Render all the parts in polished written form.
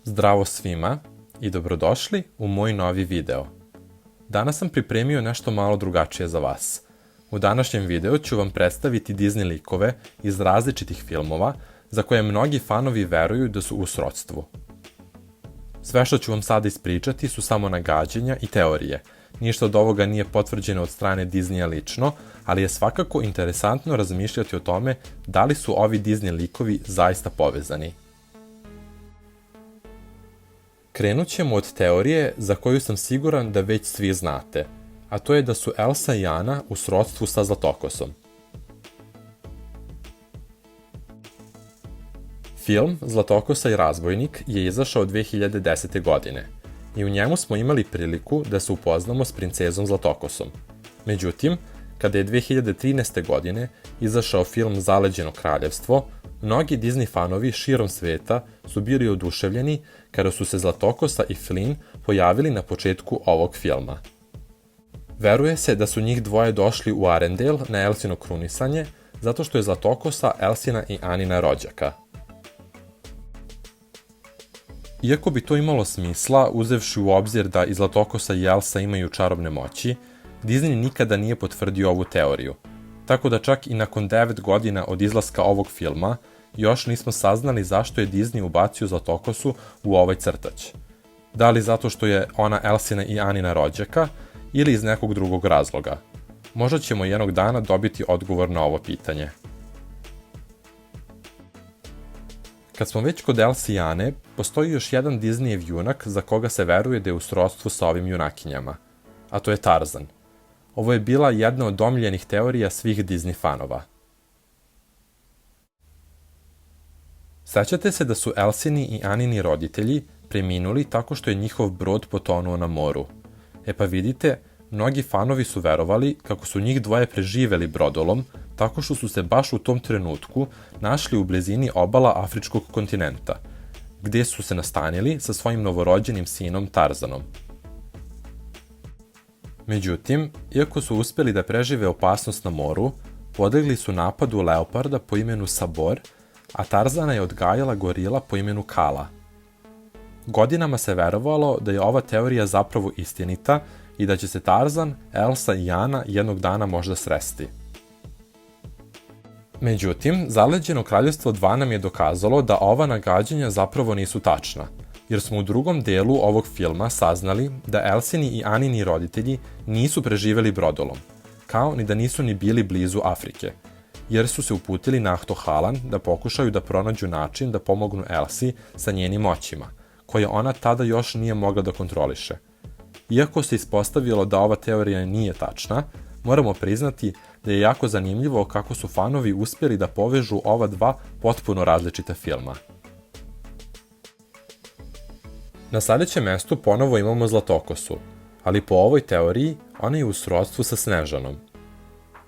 Zdravo svima i dobrodošli u moj novi video. Danas sam pripremio nešto malo drugačije za vas. U današnjem videu ću vam predstaviti Disney likove iz različitih filmova za koje mnogi fanovi veruju da su u srodstvu. Sve što ću vam sada ispričati su samo nagađanja i teorije. Ništa od ovoga nije potvrđeno od strane Disneya lično, ali je svakako interesantno razmišljati o tome da li su ovi Disney likovi zaista povezani. Krenut ćemo od teorije za koju sam siguran da već svi znate, a to je da su Elsa i Anna u srodstvu sa Zlatokosom. Film Zlatokosa i razbojnik je izašao 2010. godine i u njemu smo imali priliku da se upoznamo s princezom Zlatokosom. Međutim, kada je 2013. godine izašao film Zaleđeno kraljevstvo, mnogi Disney fanovi širom sveta su bili oduševljeni kada su se Zlatokosa i Flynn pojavili na početku ovog filma. Veruje se da su njih dvoje došli u Arendelle na Elsino krunisanje zato što je Zlatokosa Elsina i Anina rođaka. Iako bi to imalo smisla, uzevši u obzir da i Zlatokosa i Elsa imaju čarobne moći, Disney nikada nije potvrdio ovu teoriju, tako da čak i nakon 9 godina od izlaska ovog filma, još nismo saznali zašto je Disney ubacio Zlatokosu u ovaj crtač. Da li zato što je ona Elsina i Anina rođaka, ili iz nekog drugog razloga. Možda ćemo jednog dana dobiti odgovor na ovo pitanje. Kad smo već kod Elsa i Anne, postoji još jedan Disneyev junak za koga se veruje da je u srodstvu sa ovim junakinjama, a to je Tarzan. Ovo je bila jedna od omiljenih teorija svih Disney fanova. Sećate se da su Elsini i Anini roditelji preminuli tako što je njihov brod potonuo na moru. E pa vidite, mnogi fanovi su verovali kako su njih dvoje preživeli brodolom tako što su se baš u tom trenutku našli u blizini obala afričkog kontinenta, gde su se nastanili sa svojim novorođenim sinom Tarzanom. Međutim, iako su uspeli da prežive opasnost na moru, podlegli su napadu leoparda po imenu Sabor, a Tarzana je odgajala gorila po imenu Kala. Godinama se verovalo da je ova teorija zapravo istinita i da će se Tarzan, Elsa i Anna jednog dana možda sresti. Međutim, Zaleđeno kraljevstvo 2 nam je dokazalo da ova nagađanja zapravo nisu tačna, jer smo u drugom delu ovog filma saznali da Elsini i Anini roditelji nisu preživeli brodolom, kao ni da nisu ni bili blizu Afrike, jer su se uputili na Ahtohalan da pokušaju da pronađu način da pomognu Elsi sa njenim moćima, koje ona tada još nije mogla da kontroliše. Iako se ispostavilo da ova teorija nije tačna, moramo priznati da je jako zanimljivo kako su fanovi uspjeli da povežu ova dva potpuno različita filma. Na sledećem mestu ponovo imamo Zlatokosu, ali po ovoj teoriji ona je u srodstvu sa Snežanom.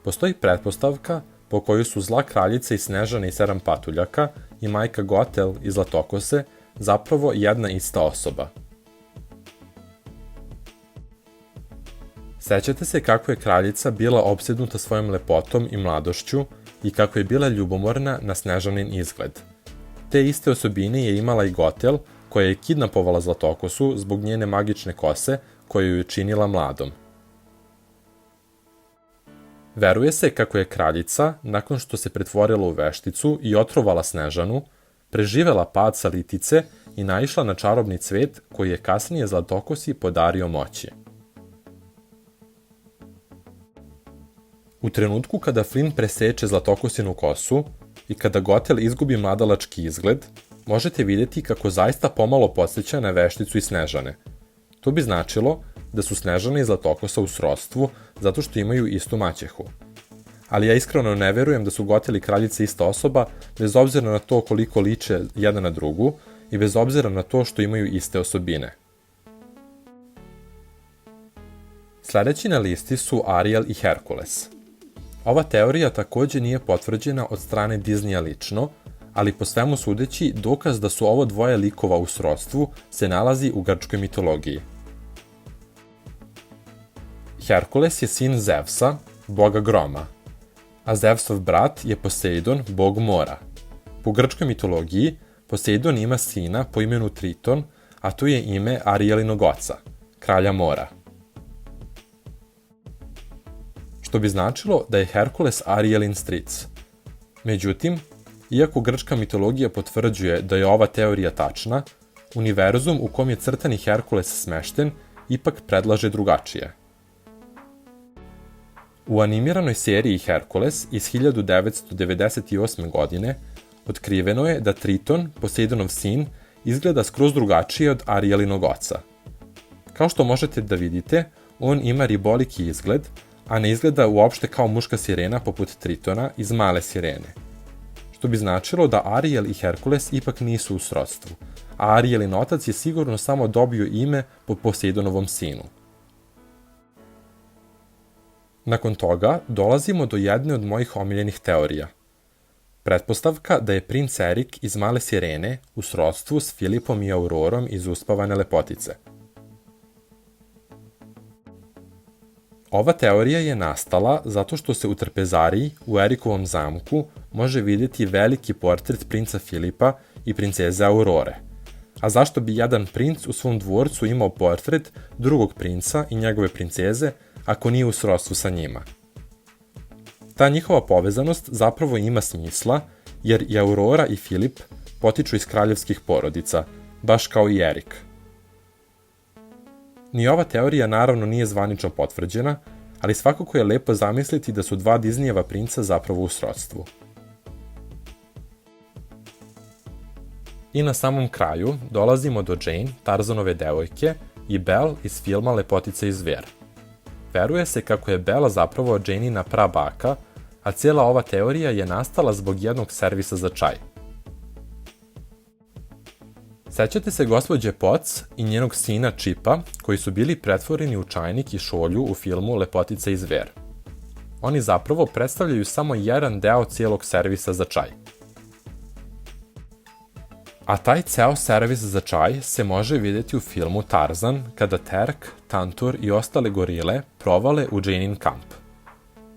Postoji pretpostavka po kojoj su zla kraljica i Snežana i 7 patuljaka i majka Gotel i Zlatokose zapravo jedna ista osoba. Sećate se kako je kraljica bila opsednuta svojom lepotom i mladošću i kako je bila ljubomorna na Snežanin izgled. Te iste osobine je imala i Gotel, koja je kidnapovala Zlatokosu zbog njene magične kose koju ju je činila mladom. Veruje se kako je kraljica, nakon što se pretvorila u vešticu i otrovala Snežanu, preživela pad sa litice i naišla na čarobni cvet koji je kasnije Zlatokosi podario moći. U trenutku kada Flynn preseče Zlatokosinu kosu i kada Gotel izgubi mladalački izgled, možete vidjeti kako zaista pomalo podsjeća na vešticu i Snežane. To bi značilo da su Snežana i Zlatokosa u srodstvu zato što imaju istu maćehu. Ali ja iskreno ne verujem da su Gotel i kraljica ista osoba, bez obzira na to koliko liče jedna na drugu i bez obzira na to što imaju iste osobine. Sledeći na listi su Ariel i Herkules. Ova teorija takođe nije potvrđena od strane Disneya lično, ali po svemu sudeći dokaz da su ovo dvoje likova u srodstvu se nalazi u grčkoj mitologiji. Herkules je sin Zevsa, boga groma, a Zevsov brat je Poseidon, bog mora. Po grčkoj mitologiji, Poseidon ima sina po imenu Triton, a to je ime Arielinog oca, kralja mora. Što bi značilo da je Herkules Arielin stric. Međutim, iako grčka mitologija potvrđuje da je ova teorija tačna, univerzum u kom je crtani Herkules smešten ipak predlaže drugačije. U animiranoj seriji Herkules iz 1998. godine otkriveno je da Triton, Poseidonov sin, izgleda skroz drugačije od Arielinog oca. Kao što možete da vidite, on ima riboliki izgled, a ne izgleda uopšte kao muška sirena poput Tritona iz Male sirene. Što bi značilo da Ariel i Herkules ipak nisu u srodstvu, a Arielin otac je sigurno samo dobio ime po Poseidonovom sinu. Nakon toga dolazimo do jedne od mojih omiljenih teorija. Pretpostavka da je princ Erik iz Male sirene u srodstvu s Filipom i Aurorom iz Uspavane lepotice. Ova teorija je nastala zato što se u trpezariji, u Erikovom zamku, može vidjeti veliki portret princa Filipa i princeze Aurore. A zašto bi jedan princ u svom dvorcu imao portret drugog princa i njegove princeze, ako nije u srodstvu sa njima? Ta njihova povezanost zapravo ima smisla, jer i Aurora i Filip potiču iz kraljevskih porodica, baš kao i Erik. Ni ova teorija naravno nije zvanično potvrđena, ali svakako je lepo zamisliti da su dva Disneyjeva princa zapravo u srodstvu. I na samom kraju dolazimo do Jane, Tarzanove devojke, i Belle iz filma Lepotica i zver. Veruje se kako je Bella zapravo Janina prabaka, a cijela ova teorija je nastala zbog jednog servisa za čaj. Sećate se gospođe Potts i njenog sina Čipa, koji su bili pretvoreni u čajnik i šolju u filmu Lepotica i zver. Oni zapravo predstavljaju samo jedan deo cijelog servisa za čaj. A taj ceo servis za čaj se može vidjeti u filmu Tarzan, kada Terk, Tantur i ostale gorile provale u Janein kamp.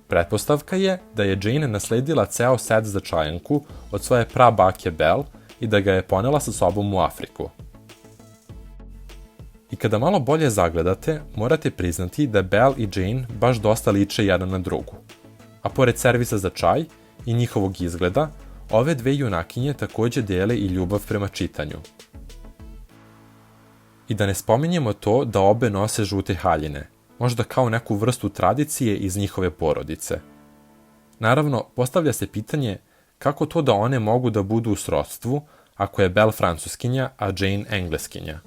Pretpostavka je da je Jane nasledila ceo set za čajanku od svoje prabake Belle i da ga je ponela sa sobom u Afriku. I kada malo bolje zagledate, morate priznati da Belle i Jane baš dosta liče jedna na drugu. A pored servisa za čaj i njihovog izgleda, ove dve junakinje takođe dele i ljubav prema čitanju. I da ne spominjemo to da obe nose žute haljine, možda kao neku vrstu tradicije iz njihove porodice. Naravno, postavlja se pitanje kako to da one mogu da budu u srodstvu ako je Belle francuskinja, a Jane engleskinja.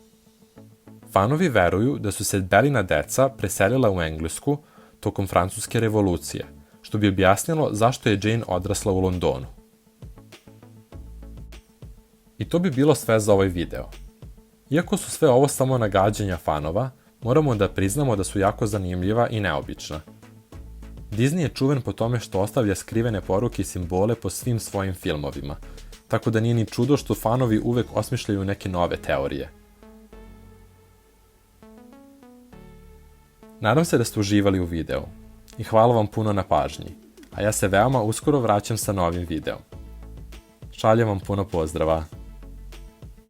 Fanovi veruju da su se Bellina deca preselila u Englesku tokom Francuske revolucije, što bi objasnilo zašto je Jane odrasla u Londonu. I to bi bilo sve za ovaj video. Iako su sve ovo samo nagađanja fanova, moramo da priznamo da su jako zanimljiva i neobična. Disney je čuven po tome što ostavlja skrivene poruke i simbole po svim svojim filmovima, tako da nije ni čudo što fanovi uvek osmišljaju neke nove teorije. Nadam se da ste uživali u videu i hvala vam puno na pažnji, a ja se veoma uskoro vraćam sa novim videom. Šaljem vam puno pozdrava!